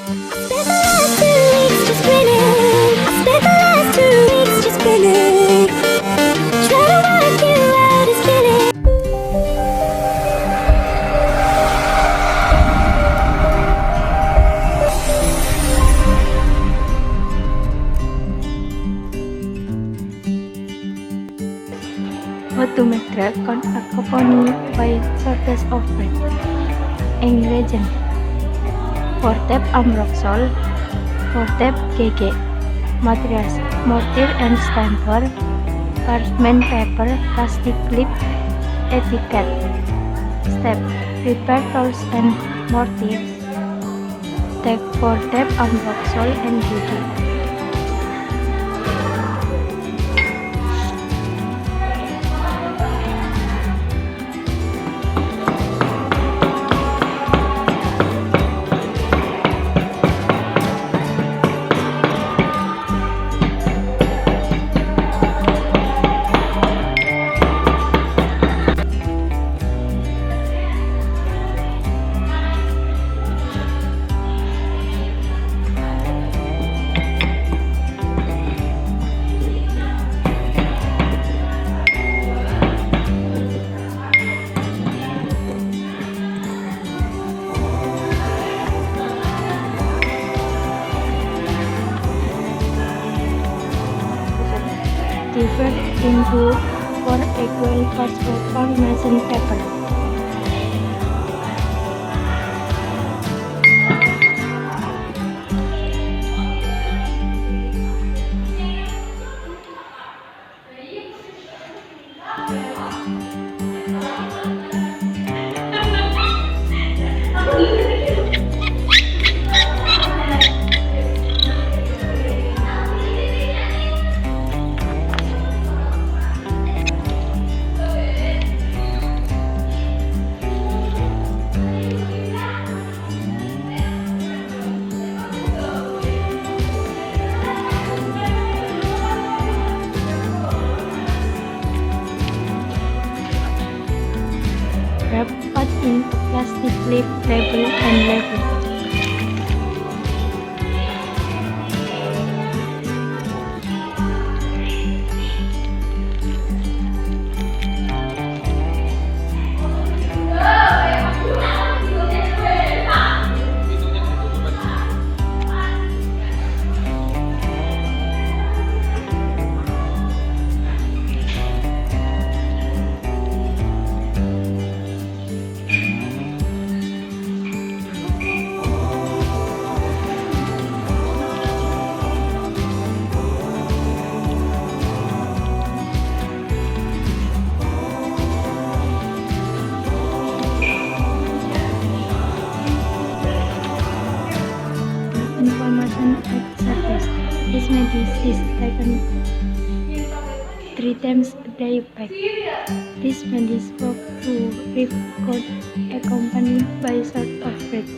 Spent the last 2 weeks just grinning. I spent the last 2 weeks just grinning. Try to work you out as kidding. How to make drag on accompanied by shortness of breath. Ingredient: 4 tab Amroxol, 4 tab GG. Materials: mortar and stamper, parchment paper, plastic clip, etiquette. Step: prepare tools and mortars. Take 4 tab Amroxol and GG. Divide into 4 equal parts of parmesan paper. Wrap part in plastic clip, label, and label. Information at surface. This medicine is taken 3 times a day pack. This medicine works to reef code accompanied by sort of breath.